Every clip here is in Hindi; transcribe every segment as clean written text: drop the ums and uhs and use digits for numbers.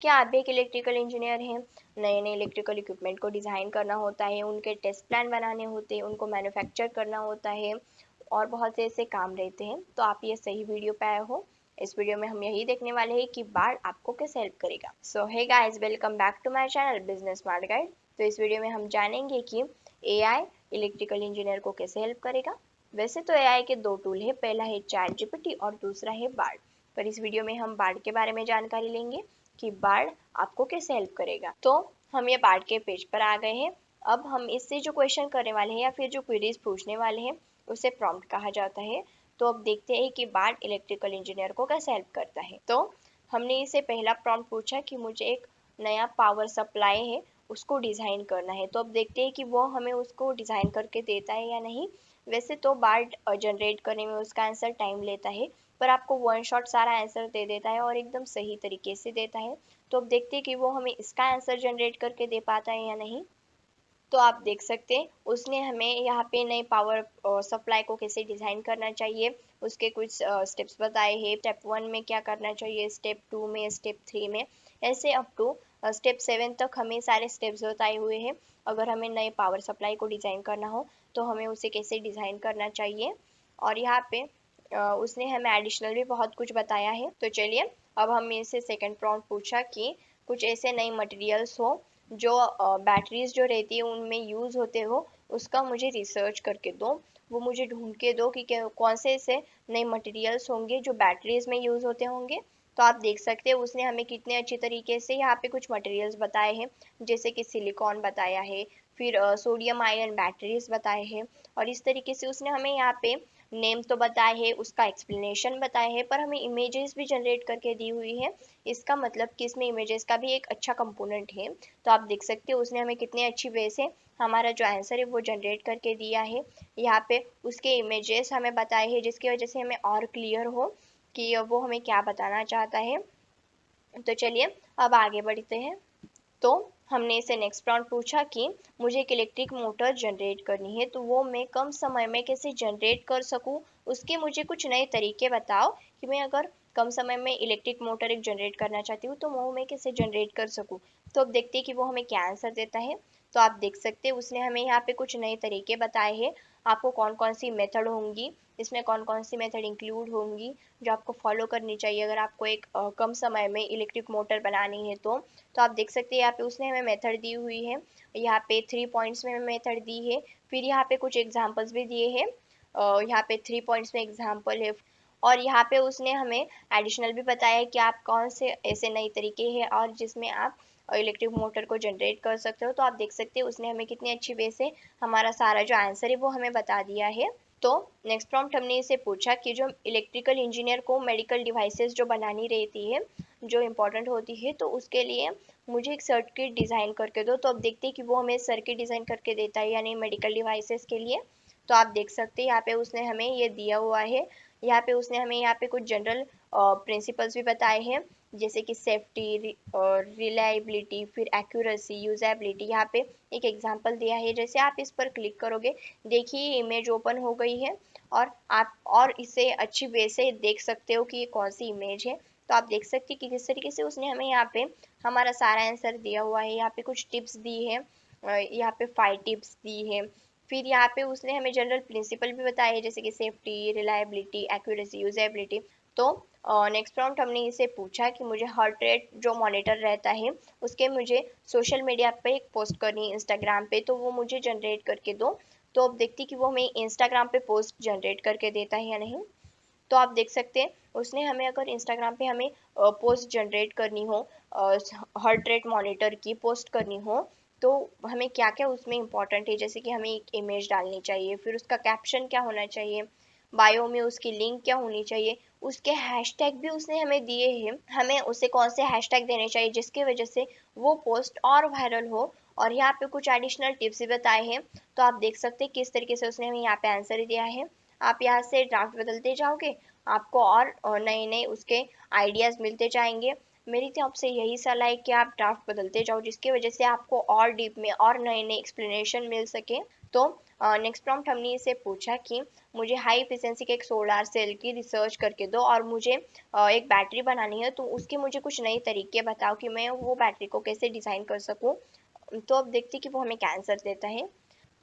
क्या आप भी एक इलेक्ट्रिकल इंजीनियर हैं? नए नए इलेक्ट्रिकल इक्विपमेंट को डिज़ाइन करना होता है, उनके टेस्ट प्लान बनाने होते हैं, उनको मैन्युफैक्चर करना होता है और बहुत से ऐसे काम रहते हैं। तो आप ये सही वीडियो पे आए हो। इस वीडियो में हम यही देखने वाले हैं कि बाढ़ आपको कैसे हेल्प करेगा। So hey guys, welcome back to my channel business smart guide. तो इस वीडियो में हम जानेंगे कि एआई इलेक्ट्रिकल इंजीनियर को कैसे हेल्प करेगा। वैसे तो एआई के दो टूल है, पहला है चैट जीपीटी और दूसरा है बार्ड। पर इस वीडियो में हम बार्ड के बारे में जानकारी लेंगे कि बार्ड आपको कैसे हेल्प करेगा। तो हम ये बार्ड के पेज पर आ गए हैं। अब हम इससे जो क्वेश्चन करने वाले हैं या फिर जो क्वेरीज पूछने वाले हैं उसे प्रॉम्प्ट कहा जाता है। तो अब देखते हैं कि बार्ड इलेक्ट्रिकल इंजीनियर को कैसे हेल्प करता है। तो हमने इसे पहला प्रॉम्प्ट पूछा कि मुझे एक नया पावर सप्लाई है, उसको डिज़ाइन करना है। तो अब देखते हैं कि वो हमें उसको डिज़ाइन करके देता है या नहीं। वैसे तो बार्ड जनरेट करने में उसका आंसर टाइम लेता है, पर आपको वन शॉट सारा आंसर दे देता है और एकदम सही तरीके से देता है। तो अब देखते हैं कि वो हमें इसका आंसर जनरेट करके दे पाता है या नहीं। तो आप देख सकते हैं उसने हमें यहाँ पे नए पावर सप्लाई को कैसे डिज़ाइन करना चाहिए, उसके कुछ स्टेप्स बताए हैं। स्टेप 1 में क्या करना चाहिए, स्टेप 2 में, स्टेप 3 में, ऐसे अप टू स्टेप 7 तक हमें सारे स्टेप्स बताए हुए हैं। अगर हमें नए पावर सप्लाई को डिज़ाइन करना हो तो हमें उसे कैसे डिज़ाइन करना चाहिए। और यहाँ पे उसने हमें एडिशनल भी बहुत कुछ बताया है। तो चलिए अब हम इसे सेकंड प्रॉम्प्ट पूछा कि कुछ ऐसे नए मटेरियल्स हो जो बैटरीज जो रहती है उनमें यूज़ होते हो, उसका मुझे रिसर्च करके दो। वो मुझे ढूंढ के दो कि कौन से ऐसे नए मटेरियल्स होंगे जो बैटरीज में यूज़ होते होंगे। तो आप देख सकते हैं उसने हमें कितने अच्छी तरीके से यहाँ पे कुछ मटेरियल्स बताए हैं, जैसे कि सिलिकॉन बताया है, फिर सोडियम आयन बैटरीज बताए हैं। और इस तरीके से उसने हमें यहाँ पे नेम तो बताए है, उसका एक्सप्लेनेशन बताया है, पर हमें इमेजेस भी जनरेट करके दी हुई है। इसका मतलब कि इसमें इमेजेस का भी एक अच्छा कंपोनेंट है। तो आप देख सकते हो उसने हमें कितने अच्छी वे से हमारा जो आंसर है वो जनरेट करके दिया है। यहाँ पे उसके इमेजेस हमें बताए हैं जिसकी वजह से हमें और क्लियर हो कि वो हमें क्या बताना चाहता है। तो चलिए अब आगे बढ़ते हैं। तो हमने इसे नेक्स्ट प्रॉम्प्ट पूछा कि मुझे एक इलेक्ट्रिक मोटर जनरेट करनी है, तो वो मैं कम समय में कैसे जनरेट कर सकूं, उसके मुझे कुछ नए तरीके बताओ कि मैं अगर कम समय में इलेक्ट्रिक मोटर एक जनरेट करना चाहती हूँ तो वो मैं कैसे जनरेट कर सकूं। तो अब देखते हैं कि वो हमें क्या आंसर देता है। तो आप देख सकते हैं उसने हमें यहाँ पे कुछ नए तरीके बताए हैं। आपको कौन कौन सी मेथड होंगी, इसमें कौन कौन सी मेथड इंक्लूड होंगी जो आपको फॉलो करनी चाहिए अगर आपको एक कम समय में इलेक्ट्रिक मोटर बनानी है। तो आप देख सकते हैं यहाँ पे उसने हमें मेथड दी हुई है। यहाँ पे 3 पॉइंट्स में मेथड दी है, फिर यहाँ पे कुछ एग्जांपल्स भी दिए हैं। यहाँ पे 3 पॉइंट्स में एग्जांपल है और यहाँ पे उसने हमें एडिशनल भी बताया है कि आप कौन से ऐसे नए तरीके हैं और जिसमें आप इलेक्ट्रिक मोटर को जनरेट कर सकते हो। तो आप देख सकते हैं उसने हमें कितनी अच्छी वे से हमारा सारा जो आंसर है वो हमें बता दिया है। तो नेक्स्ट प्रॉम्प्ट हमने इसे पूछा कि जो इलेक्ट्रिकल इंजीनियर को मेडिकल डिवाइसेस जो बनानी रहती है, जो इम्पोर्टेंट होती है, तो उसके लिए मुझे एक सर्किट डिज़ाइन करके दो। तो अब देखते हैं कि वो हमें सर्किट डिज़ाइन करके देता है या नहीं मेडिकल डिवाइसेस के लिए। तो आप देख सकते हैं यहाँ पे उसने हमें ये दिया हुआ है। यहाँ पे उसने हमें यहाँ पे कुछ जनरल प्रिंसिपल्स भी बताए हैं, जैसे कि सेफ्टी और रिलायबिलिटी, फिर एक्यूरेसी, यूजेबिलिटी। यहाँ पे एक एग्जांपल दिया है, जैसे आप इस पर क्लिक करोगे, देखिए इमेज ओपन हो गई है और आप और इसे अच्छी वे से देख सकते हो कि ये कौन सी इमेज है। तो आप देख सकते हैं कि किस तरीके से उसने हमें यहाँ पे हमारा सारा आंसर दिया हुआ है। यहाँ पे कुछ टिप्स दी है, यहाँ पे 5 टिप्स दी है। फिर यहाँ पे उसने हमें जनरल प्रिंसिपल भी बताए हैं, जैसे कि सेफ्टी, रिलायबिलिटी, एक्यूरेसी, यूजेबिलिटी। तो नेक्स्ट प्रॉम्प्ट हमने इसे पूछा कि मुझे हार्ट रेट जो मॉनिटर रहता है उसके मुझे सोशल मीडिया पे एक पोस्ट करनी है, इंस्टाग्राम पे, तो वो मुझे जनरेट करके दो। तो अब देखती कि वो हमें इंस्टाग्राम पे पोस्ट जनरेट करके देता है या नहीं। तो आप देख सकते हैं उसने हमें अगर इंस्टाग्राम पे हमें पोस्ट जनरेट करनी हो, हार्ट रेट मॉनिटर की पोस्ट करनी हो, तो हमें क्या क्या उसमें इंपॉर्टेंट है, जैसे कि हमें एक इमेज डालनी चाहिए, फिर उसका कैप्शन क्या होना चाहिए, बायो में उसकी लिंक क्या होनी चाहिए, उसके हैशटैग भी उसने हमें दिए हैं, हमें उसे कौन से हैशटैग देने चाहिए जिसकी वजह से वो पोस्ट और वायरल हो। और यहाँ पे कुछ एडिशनल टिप्स भी बताए हैं। तो आप देख सकते हैं किस तरीके से उसने हमें यहाँ पे आंसर दिया है। आप यहाँ से ड्राफ्ट बदलते जाओगे, आपको और नए नए उसके आइडियाज़ मिलते जाएंगे। मेरी तो आपसे यही सलाह है कि आप ड्राफ्ट बदलते जाओ, जिसकी वजह से आपको और डीप में और नए नए एक्सप्लेनेशन मिल सके। तो नेक्स्ट प्रॉम्प्ट हमने इसे पूछा कि मुझे हाई एफिशिएंसी के एक सोलर सेल की रिसर्च करके दो और मुझे एक बैटरी बनानी है, तो उसके मुझे कुछ नए तरीके बताओ कि मैं वो बैटरी को कैसे डिज़ाइन कर सकूँ। तो अब देखते हैं कि वो हमें क्या आंसर देता है।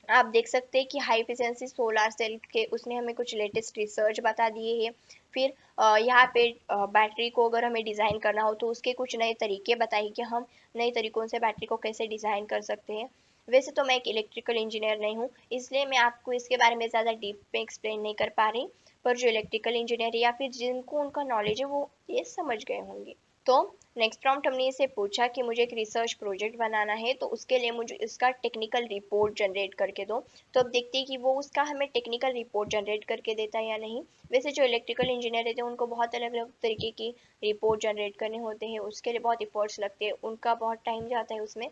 आप देख सकते हैं कि हाई एफिशिएंसी सोलर सेल के उसने हमें कुछ लेटेस्ट रिसर्च बता दिए हैं। फिर यहाँ पे बैटरी को अगर हमें डिज़ाइन करना हो तो उसके कुछ नए तरीके बताए कि हम नए तरीकों से बैटरी को कैसे डिज़ाइन कर सकते हैं। वैसे तो मैं एक इलेक्ट्रिकल इंजीनियर नहीं हूँ, इसलिए मैं आपको इसके बारे में ज़्यादा डीप में एक्सप्लेन नहीं कर पा रही, पर जो इलेक्ट्रिकल इंजीनियर या फिर जिनको उनका नॉलेज है वो ये समझ गए होंगे। तो नेक्स्ट प्रॉम्प्ट हमने इसे पूछा कि मुझे एक रिसर्च प्रोजेक्ट बनाना है, तो उसके लिए मुझे इसका टेक्निकल रिपोर्ट जनरेट करके दो। तो अब देखते हैं कि वो उसका हमें टेक्निकल रिपोर्ट जनरेट करके देता है या नहीं। वैसे जो इलेक्ट्रिकल इंजीनियर रहते हैं उनको बहुत अलग अलग तरीके की रिपोर्ट जनरेट करने होते हैं, उसके लिए बहुत एफर्ट्स लगते हैं, उनका बहुत टाइम जाता है उसमें।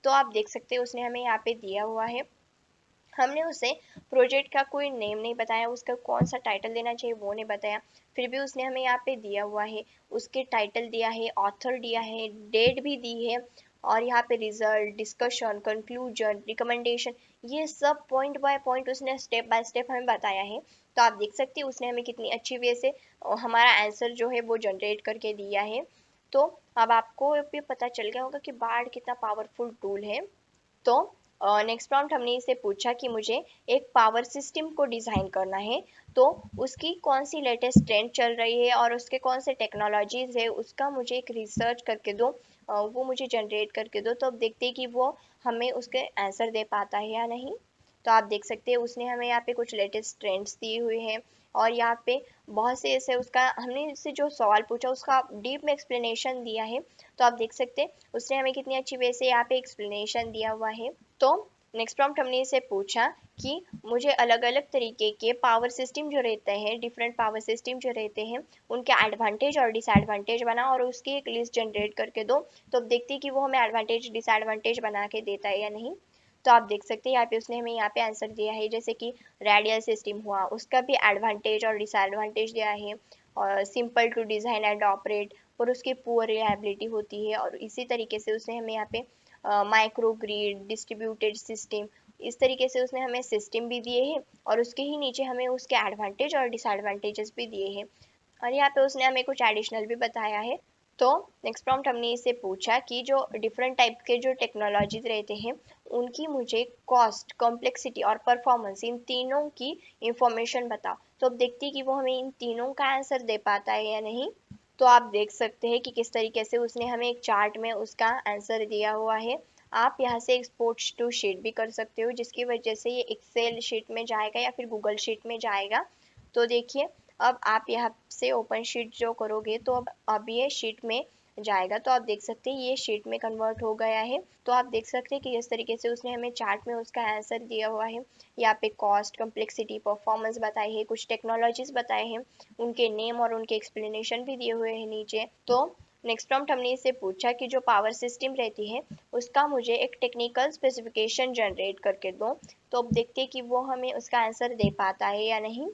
तो आप देख सकते हैं उसने हमें यहाँ पे दिया हुआ है। हमने उसे प्रोजेक्ट का कोई नेम नहीं बताया, उसका कौन सा टाइटल देना चाहिए वो नहीं बताया, फिर भी उसने हमें यहाँ पे दिया हुआ है, उसके टाइटल दिया है, ऑथर दिया है, डेट भी दी है, और यहाँ पे रिजल्ट, डिस्कशन, कंक्लूजन, रिकमेंडेशन, ये सब पॉइंट बाय पॉइंट उसने स्टेप बाय स्टेप हमें बताया है। तो आप देख सकते हैं उसने हमें कितनी अच्छी वे से हमारा आंसर जो है वो जनरेट करके दिया है। तो अब आपको भी पता चल गया होगा कि बार्ड कितना पावरफुल टूल है। तो नेक्स्ट प्रॉम्प्ट हमने इसे पूछा कि मुझे एक पावर सिस्टम को डिज़ाइन करना है, तो उसकी कौन सी लेटेस्ट ट्रेंड चल रही है और उसके कौन से टेक्नोलॉजीज है उसका मुझे एक रिसर्च करके दो, वो मुझे जनरेट करके दो। तो अब देखते हैं कि वो हमें उसके आंसर दे पाता है या नहीं। तो आप देख सकते हैं उसने हमें यहाँ पे कुछ लेटेस्ट ट्रेंड्स दिए हुए हैं, और यहाँ पे बहुत से ऐसे उसका हमने इससे जो सवाल पूछा उसका डीप में एक्सप्लेनेशन दिया है। तो आप देख सकते हैं उसने हमें कितनी अच्छी वे से यहाँ पे एक्सप्लेनेशन दिया हुआ है। तो नेक्स्ट प्रॉम्प्ट हमने इसे पूछा कि मुझे अलग अलग तरीके के पावर सिस्टम जो रहते हैं, डिफरेंट पावर सिस्टम जो रहते हैं, उनके एडवांटेज और डिसएडवांटेज बना और उसकी एक लिस्ट जनरेट करके दो। तो अब देखते हैं कि वो हमें एडवांटेज डिसएडवांटेज बना के देता है या नहीं। तो आप देख सकते हैं यहाँ पे उसने हमें यहाँ पे आंसर दिया है, जैसे कि रेडियल सिस्टम हुआ उसका भी एडवांटेज और डिसएडवांटेज दिया है, और simple to design and operate, और उसकी पुअर रिलायबिलिटी होती है। और इसी तरीके से उसने हमें यहाँ पे माइक्रो ग्रिड, डिस्ट्रीब्यूटेड सिस्टम, इस तरीके से उसने हमें सिस्टम भी दिए हैं, और उसके ही नीचे हमें उसके एडवांटेज और डिसएडवांटेजेस भी दिए हैं, और यहाँ पे उसने हमें कुछ एडिशनल भी बताया है। तो नेक्स्ट प्रॉम्प्ट हमने इससे पूछा कि जो डिफरेंट टाइप के जो टेक्नोलॉजीज रहते हैं उनकी मुझे कॉस्ट, कॉम्प्लेक्सिटी और परफॉर्मेंस, इन तीनों की इंफॉर्मेशन बताओ। तो अब देखते हैं कि वो हमें इन तीनों का आंसर दे पाता है या नहीं। तो आप देख सकते हैं कि किस तरीके से उसने हमें एक चार्ट में उसका आंसर दिया हुआ है। आप यहाँ से एक्सपोर्ट टू शीट भी कर सकते हो, जिसकी वजह से ये एक्सेल शीट में जाएगा या फिर गूगल शीट में जाएगा। तो देखिए अब आप यहाँ से ओपन शीट जो करोगे तो अब ये शीट में जाएगा, तो आप देख सकते हैं ये शीट में कन्वर्ट हो गया है। तो आप देख सकते हैं कि इस तरीके से उसने हमें चार्ट में उसका आंसर दिया हुआ है। यहाँ पे कॉस्ट, कम्प्लेक्सिटी, परफॉर्मेंस बताई है, कुछ टेक्नोलॉजीज बताए हैं, उनके नेम और उनके एक्सप्लेनेशन भी दिए हुए हैं नीचे। तो नेक्स्ट प्रॉम्प्ट हमने इससे पूछा कि जो पावर सिस्टम रहती है उसका मुझे एक टेक्निकल स्पेसिफिकेशन जनरेट करके दो। तो अब देखते हैं कि वो हमें उसका आंसर दे पाता है या नहीं।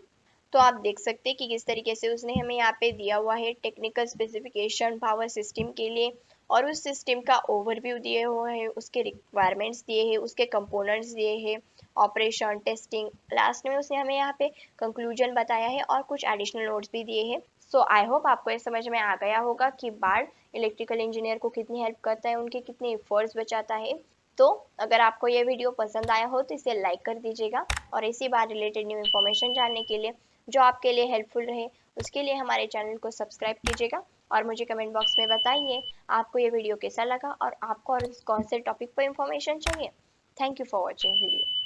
तो आप देख सकते हैं कि किस तरीके से उसने हमें यहाँ पे दिया हुआ है टेक्निकल स्पेसिफिकेशन पावर सिस्टम के लिए, और उस सिस्टम का ओवरव्यू दिए हुए हैं, उसके रिक्वायरमेंट्स दिए हैं, उसके कंपोनेंट्स दिए हैं, ऑपरेशन, टेस्टिंग, लास्ट में उसने हमें यहाँ पे कंक्लूजन बताया है और कुछ एडिशनल नोट्स भी दिए हैं। सो आई होप आपको ये समझ में आ गया होगा कि बार्ड इलेक्ट्रिकल इंजीनियर को कितनी हेल्प करता है, उनके कितने एफर्ट्स बचाता है। तो अगर आपको ये वीडियो पसंद आया हो तो इसे लाइक कर दीजिएगा, और इसी बार रिलेटेड न्यू इन्फॉर्मेशन जानने के लिए जो आपके लिए हेल्पफुल रहे उसके लिए हमारे चैनल को सब्सक्राइब कीजिएगा, और मुझे कमेंट बॉक्स में बताइए आपको ये वीडियो कैसा लगा और आपको और कौन से टॉपिक पर इंफॉर्मेशन चाहिए। Thank you for watching video.